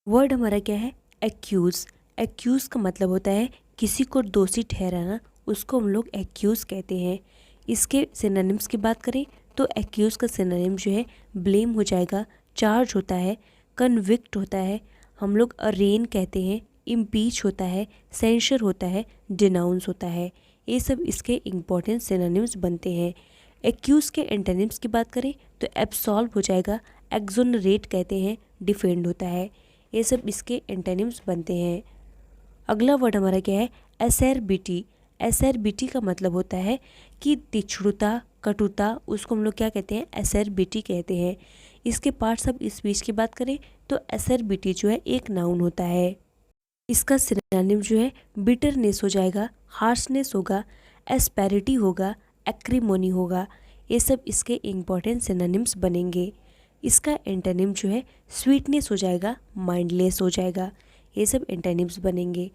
Word हमारा क्या है? एक्यूज़। एक्यूज़ का मतलब होता है किसी को दोषी ठहराना, उसको हम लोग एक्यूज़ कहते हैं। इसके सिनोनिम्स की बात करें तो एक्यूज़ का सिनोनिम जो है ब्लेम हो जाएगा, चार्ज होता है, कन्विक्ट होता है, हम लोग अरेन कहते हैं, इम्पीच होता है, सेंशर होता है, डिनाउंस होता है। ये सब इसके इम्पॉर्टेंट सिनोनिम्स बनते हैं। एक्यूज़ के एंटोनिम्स की बात करें तो एब्सॉल्व हो जाएगा, एक्सोनरेट कहते हैं, डिफेंड होता है। ये सब इसके एंटोनिम्स बनते हैं। अगला वर्ड हमारा क्या है? एसरबिटी। एसरबिटी का मतलब होता है कि तिछड़ता, कटुता, उसको हम लोग क्या कहते हैं? एसरबिटी कहते हैं। इसके पार्ट्स ऑफ स्पीच की बात करें तो एसरबिटी जो है एक नाउन होता है। इसका सिनोनिम जो है बिटरनेस हो जाएगा, हार्शनेस होगा, एस्पेरिटी होगा, एक्रीमोनी होगा। ये सब इसके इम्पॉर्टेंट सिनोनिम्स बनेंगे। इसका एंटोनिम जो है स्वीटनेस हो जाएगा, माइंडलेस हो जाएगा। ये सब एंटोनिम्स बनेंगे।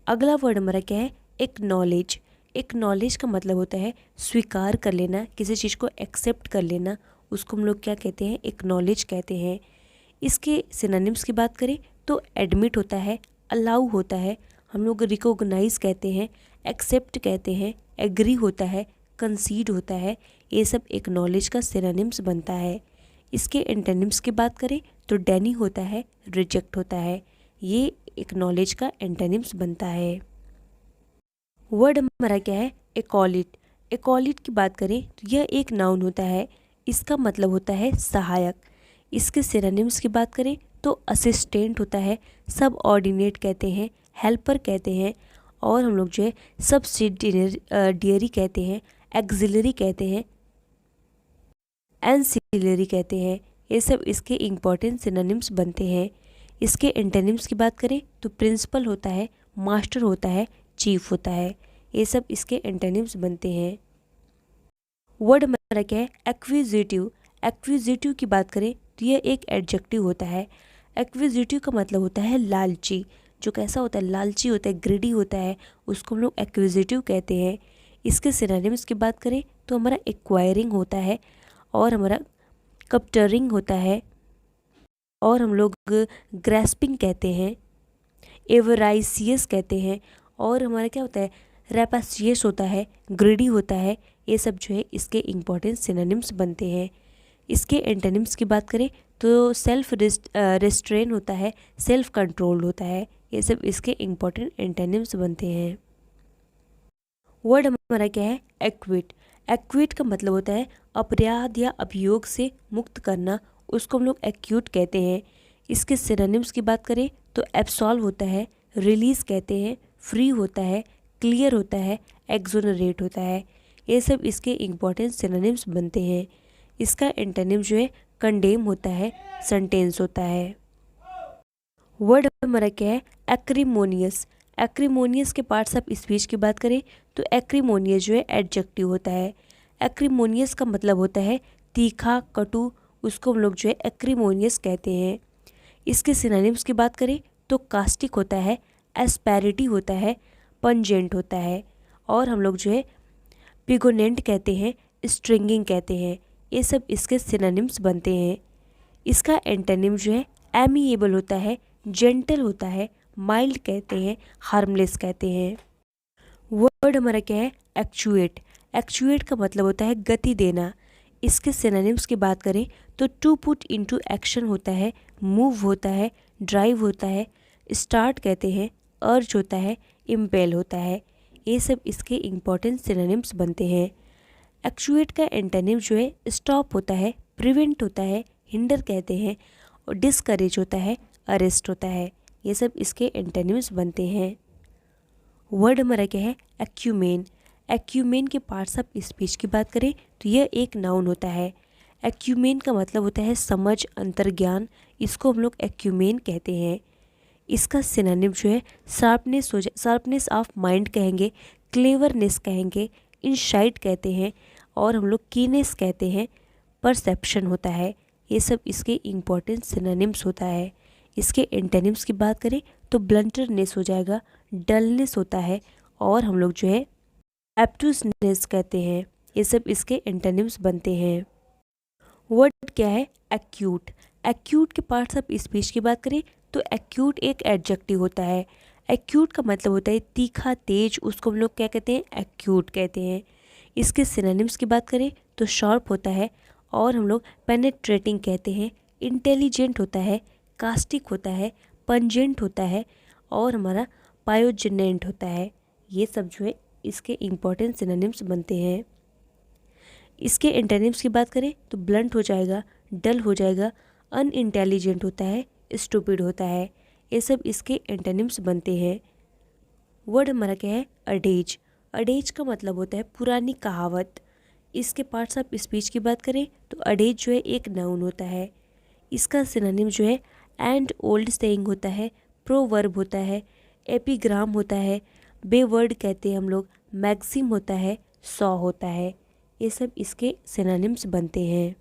अगला वर्ड हमारा क्या है? एक्नॉलेज। एक्नॉलेज का मतलब होता है स्वीकार कर लेना, किसी चीज़ को एक्सेप्ट कर लेना, उसको हम लोग क्या कहते हैं? एक्नॉलेज कहते हैं। इसके सिनोनिम्स की बात करें तो एडमिट होता है, अलाउ होता है, हम लोग रिकॉग्नाइज कहते हैं, एक्सेप्ट कहते हैं, एग्री होता है, कंसीड होता है। ये सब एक्नॉलेज का सिनोनिम्स बनता है। इसके एंटोनिम्स की बात करें तो डेनी होता है, रिजेक्ट होता है। ये एक्नॉलेज का एंटोनिम्स बनता है। वर्ड हमारा क्या है? एकॉलिट। एकॉलिट की बात करें तो यह एक नाउन होता है। इसका मतलब होता है सहायक। इसके सिनोनिम्स की बात करें तो असिस्टेंट होता है, सब ऑर्डिनेट कहते हैं, हेल्पर कहते हैं, और हम लोग जो है सब्सिडियरी कहते हैं, एक्सिलरी कहते हैं, एंसिलरी कहते हैं। ये सब इसके इम्पॉर्टेंट सिनोनिम्स बनते हैं। इसके एंटोनिम्स की बात करें तो प्रिंसिपल होता है, मास्टर होता है, चीफ होता है। ये सब इसके एंटोनिम्स बनते हैं। वर्ड हमारा क्या है? एक्विजिटिव। एक्विजिटिव की बात करें तो यह एक एडजेक्टिव होता है। एक्विजिटिव का मतलब होता है लालची। जो कैसा होता है? लालची होता है, ग्रीडी होता है, उसको हम लोग एक्विजिटिव कहते हैं। इसके सिनोनिम्स की बात करें तो हमारा एक्वायरिंग होता है, और हमारा कप्टरिंग होता है, और हम लोग ग्रेस्पिंग कहते हैं, एवराइसियस कहते हैं, और हमारा क्या होता है? रेपासियस होता है, ग्रीडी होता है। ये सब जो है इसके इम्पॉर्टेंट सिनोनिम्स बनते हैं। इसके एंटोनिम्स की बात करें तो सेल्फ रेस्ट्रेन होता है, सेल्फ कंट्रोल होता है। ये सब इसके इम्पॉर्टेंट एंटोनिम्स बनते हैं। वर्ड हमारा क्या है? एक्विट। एक्विट का मतलब होता है अपराध या अभियोग से मुक्त करना, उसको हम लोग एक्यूट कहते हैं। इसके सिनोनिम्स की बात करें तो एब्सॉल्व होता है, रिलीज कहते हैं, फ्री होता है, क्लियर होता है, एक्सोनरेट होता है। ये सब इसके इम्पॉर्टेंट सिनोनिम्स बनते हैं। इसका एंटोनिम जो है कंडेम होता है, सेंटेंस होता है। वर्ड हमारा क्या है? एक्रीमोनियस। एक्रीमोनियस के पार्ट्स ऑफ स्पीच की बात करें तो एक्रीमोनियस जो है एडजेक्टिव होता है। एक्रीमोनियस का मतलब होता है तीखा, कटु, उसको हम लोग जो है एक्रीमोनियस कहते हैं। इसके सिनोनिम्स की बात करें तो कास्टिक होता है, एस्पेरिटी होता है, पंजेंट होता है, और हम लोग जो है पिगोनेंट कहते हैं, स्ट्रिंगिंग कहते हैं। ये सब इसके सिनोनिम्स बनते हैं। इसका एंटोनिम जो है एमिएबल होता है, जेंटल होता है, माइल्ड कहते हैं, हार्मलेस कहते हैं। वर्ड हमारा क्या है? एक्चुएट। एक्चुएट का मतलब होता है गति देना। इसके सिनोनिम्स की बात करें तो टू पुट इनटू एक्शन होता है, मूव होता है, ड्राइव होता है, स्टार्ट कहते हैं, अर्ज होता है, इम्पेल होता है। ये सब इसके इम्पॉर्टेंट सिनोनिम्स बनते हैं। एक्चुएट का एंटोनिम जो है स्टॉप होता है, प्रिवेंट होता है, हिंडर कहते हैं, और डिस्करेज होता है, अरेस्ट होता है। ये सब इसके एंटोनिम्स बनते हैं। वर्ड हमारा क्या है? एक्यूमेन। एक्यूमेन के पार्ट्स ऑफ स्पीच की बात करें तो यह एक नाउन होता है। एक्यूमेन का मतलब होता है समझ, अंतर्ज्ञान, इसको हम लोग एक्यूमेन कहते हैं। इसका सिनोनिम जो है शार्पनेस ऑफ माइंड कहेंगे, क्लेवरनेस कहेंगे, इनसाइट कहते हैं, और हम लोग कीनेस कहते हैं, परसेप्शन होता है। ये सब इसके इम्पॉर्टेंट सिनोनिम्स होता है। इसके एंटोनिम्स की बात करें तो ब्लंटरनेस हो जाएगा, डलनेस होता है, और हम लोग जो है एप्टूसनेस कहते हैं। ये सब इसके एंटोनिम्स बनते हैं। वर्ड क्या है? एक्यूट। एक्यूट के पार्ट्स ऑफ स्पीच की बात करें तो एक्यूट एक एडजेक्टिव होता है। एक्यूट का मतलब होता है तीखा, तेज, उसको हम लोग क्या कहते हैं, एक्यूट कहते हैं। इसके सिनोनिम्स की बात करें तो शार्प होता है और हम लोग पेनेट्रेटिंग कहते हैं, इंटेलिजेंट होता है, कास्टिक होता है, पंजेंट होता है और हमारा पायोजेनेंट होता है। ये सब जो है इसके इम्पॉर्टेंट सिनोनिम्स बनते हैं। इसके एंटोनिम्स की बात करें तो ब्लंट हो जाएगा, डल हो जाएगा, अनइंटेलिजेंट होता है, स्टूपिड होता है। ये सब इसके एंटोनिम्स बनते हैं। वर्ड हमारा क्या है, अडेज। अडेज का मतलब होता है पुरानी कहावत। इसके पार्ट्स ऑफ स्पीच की बात करें तो अडेज जो है एक नाउन होता है। इसका सिनोनिम जो है एंड ओल्ड सेइंग होता है, प्रोवर्ब होता है, एपिग्राम होता है, बेवर्ड कहते हैं हम लोग, मैक्सिम होता है, सॉ होता है। ये सब इसके सिनोनिम्स बनते हैं।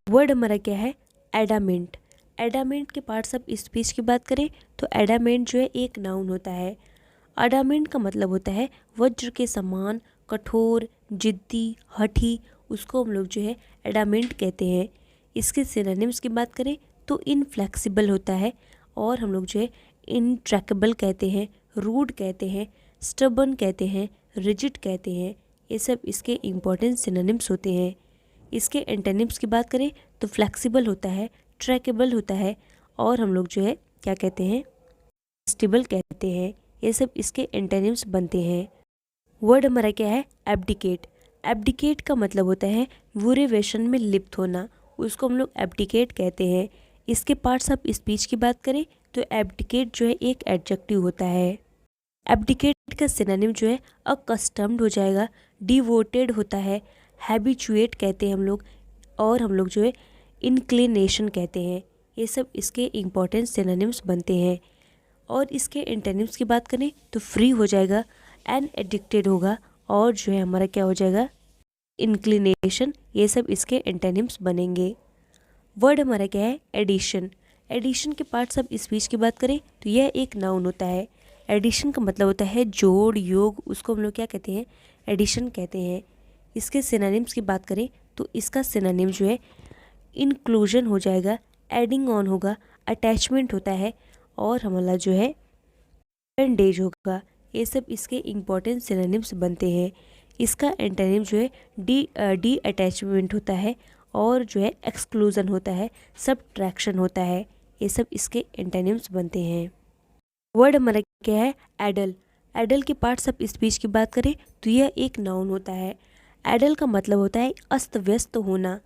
वर्ड हमारा क्या है, एडामेंट। एडामेंट के पार्ट्स ऑफ स्पीच की बात करें तो एडामेंट जो है एक नाउन होता है। एडामेंट का मतलब होता है वज्र के समान, कठोर, जिद्दी, हठी, उसको हम लोग जो है एडामेंट कहते हैं। इसके सिनोनिम्स की बात करें तो इनफ्लेक्सिबल होता है और हम लोग जो है इनट्रैकेबल कहते हैं, रूड कहते हैं, स्टबर्न कहते हैं, रिजिड कहते हैं। ये सब इसके इम्पॉर्टेंट सिनोनिम्स होते हैं। इसके एंटोनिम्स की बात करें तो फ्लेक्सिबल होता है, ट्रैकेबल होता है और हम लोग जो है क्या कहते हैं, स्टेबल कहते हैं। ये सब इसके एंटोनिम्स बनते हैं। वर्ड हमारा क्या है, एब्डिकेट। एब्डिकेट का मतलब होता है बुरे व्यसन में लिप्त होना, उसको हम लोग एब्डिकेट कहते हैं। इसके पार्ट्स ऑफ स्पीच की बात करें तो एब्डिकेट जो है एक एडजेक्टिव होता है। एब्डिकेट का सिनोनिम जो है अकस्टम्ड हो जाएगा, डिवोटेड होता है, हैबिचुएट कहते हैं हम लोग और हम लोग जो है इंक्लिनेशन कहते हैं। ये सब इसके इम्पॉर्टेंट सिनोनिम्स बनते हैं। और इसके एंटोनिम्स की बात करें तो फ्री हो जाएगा, एंड एडिक्टेड होगा और जो है हमारा क्या हो जाएगा, इंक्लिनेशन। ये सब इसके एंटोनिम्स बनेंगे। वर्ड हमारा क्या है, एडिशन। एडिशन के पार्ट्स ऑफ स्पीच की बात करें तो यह एक नाउन होता है। एडिशन का मतलब होता है जोड़, योग, उसको हम लोग क्या कहते हैं, एडिशन कहते हैं। इसके सिनोनिम्स की बात करें तो इसका सिनोनिम जो है इंक्लूजन हो जाएगा, एडिंग ऑन होगा, अटैचमेंट होता है और हमारा जो है एंडेज होगा। ये सब इसके इम्पॉर्टेंट सिनोनिम्स बनते हैं। इसका एंटोनिम जो है डी अटैचमेंट होता है और जो है एक्सक्लूजन होता है, सबट्रैक्शन होता है। ये सब इसके एंटोनिम्स बनते हैं। वर्ड हमारा क्या है, एडल। एडल के पार्ट्स ऑफ स्पीच की बात करें तो यह एक नाउन होता है। एडल का मतलब होता है अस्त व्यस्त होना।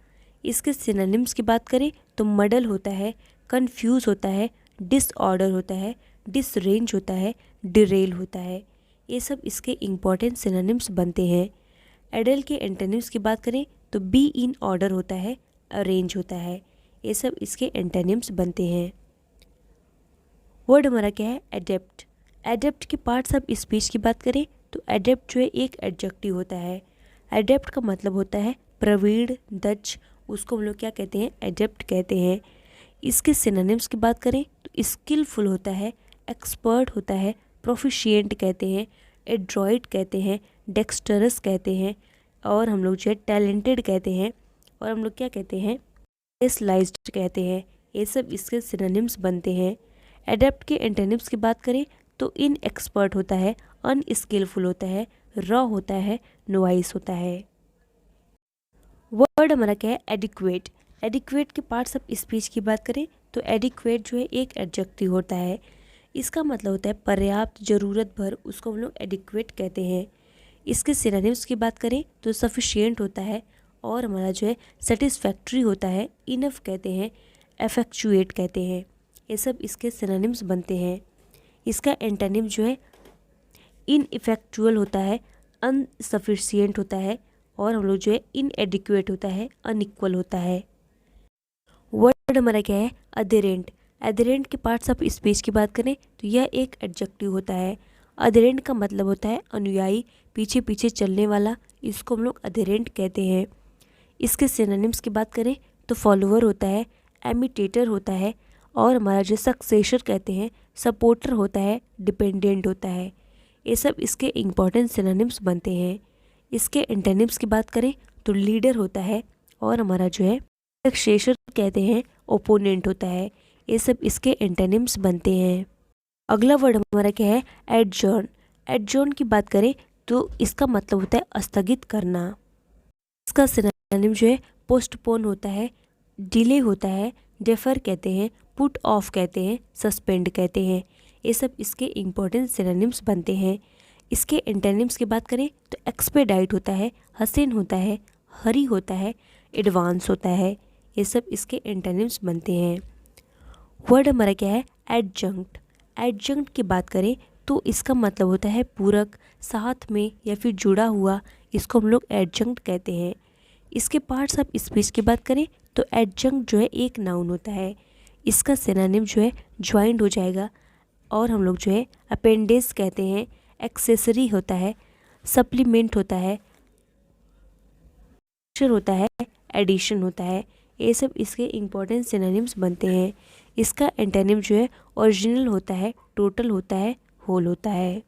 इसके सिनोनिम्स की बात करें तो मडल होता है, कंफ्यूज होता है, डिसऑर्डर होता है, डिसरेंज होता है, डिरेल होता है। ये सब इसके इम्पॉर्टेंट सिनोनिम्स बनते हैं। एडल के एंटोनिम्स की बात करें तो बी इन ऑर्डर होता है, अरेंज होता है। ये सब इसके एंटोनिम्स बनते हैं। वर्ड हमारा क्या है, एडेप्ट। एडेप्ट के पार्ट्स ऑफ स्पीच की बात करें तो एडेप्ट जो है एक एडजेक्टिव होता है। एडेप्ट का मतलब होता है प्रवीण, दक्ष, उसको हम लोग क्या कहते हैं, एडेप्ट कहते हैं। इसके सिनोनिम्स की बात करें तो स्किलफुल होता है, एक्सपर्ट होता है, प्रोफिशिएंट कहते हैं, एड्रॉइड कहते हैं, डेक्स्टरस कहते हैं और हम लोग जो है टैलेंटेड कहते हैं और हम लोग क्या कहते हैं, स्पेशलाइज्ड कहते हैं। ये सब इसके सिनोनिम्स बनते हैं। एडेप्ट के एंटोनिम्स की बात करें तो इन एक्सपर्ट होता है, अनस्किलफुल होता है, रॉ होता है, नॉइस होता है। वर्ड हमारा क्या है, एडिक्वेट। एडिक्वेट के पार्ट्स ऑफ स्पीच की बात करें तो एडिक्वेट जो है एक एडजेक्टिव होता है। इसका मतलब होता है पर्याप्त, ज़रूरत भर, उसको हम लोग एडिक्वेट कहते हैं। इसके सिनोनिम्स की बात करें तो सफिशिएंट होता है और हमारा जो है सेटिस्फैक्ट्री होता है, इनफ कहते हैं, एफेक्चुएट कहते हैं। ये सब इसके सिनोनिम्स बनते हैं। इसका एंटोनिम जो है इनइफेक्चुअल होता है, अनसफिशिएंट होता है और हम लोग जो है इनएडिक्वेट होता है, अनइक्वल होता है। वर्ड हमारा क्या है, अधेरेंट। अधेरेंट के पार्ट्स ऑफ स्पीच की बात करें तो यह एक एडजेक्टिव होता है। अधेरेंट का मतलब होता है अनुयायी, पीछे पीछे चलने वाला, इसको हम लोग अधेरेंट कहते हैं। इसके सिनोनिम्स की बात करें तो फॉलोअर होता है, एमिटेटर होता है और हमारा जो सक्सेसर कहते हैं, सपोर्टर होता है, डिपेंडेंट होता है। ये सब इसके इम्पॉर्टेंट सिनोनिम्स बनते हैं। इसके एंटोनिम्स की बात करें तो लीडर होता है और हमारा जो है सक्सेसर कहते हैं, ओपोनेंट होता है। ये सब इसके एंटोनिम्स बनते हैं। अगला वर्ड हमारा क्या है? एडजर्न। एडजर्न की बात करें तो इसका मतलब होता है स्थगित करना। इसका सिनोनिम जो है पोस्टपोन होता है, डिले होता है, डेफर कहते हैं, पुट ऑफ कहते हैं, सस्पेंड कहते हैं। ये सब इसके इम्पोर्टेंट सिनोनिम्स बनते हैं। इसके एंटोनिम्स की बात करें तो एक्सपेडाइट होता है, हसीन होता है, हरी होता है, एडवांस होता है। ये सब इसके एंटोनिम्स बनते हैं। वर्ड हमारा क्या है? एडजंक्ट। एडजंक्ट की बात करें तो इसका मतलब होता है पूरक, साथ में या फिर जुड़ा हुआ। इसको हम लोग एडजंक्ट कहते हैं। इसके पार्ट्स ऑफ स्पीच की बात करें तो एडजंक्ट जो है एक नाउन होता है। इसका सिनोनिम जो है ज्वाइंट हो जाएगा और हम लोग जो है अपेंडेज कहते हैं, एक्सेसरी होता है, सप्लीमेंट होता है, होता है, एडिशन होता है। ये सब इसके इम्पोर्टेंट सिनोनिम्स बनते हैं। इसका एंटोनिम जो है ओरिजिनल होता है, टोटल होता है, होल होता है।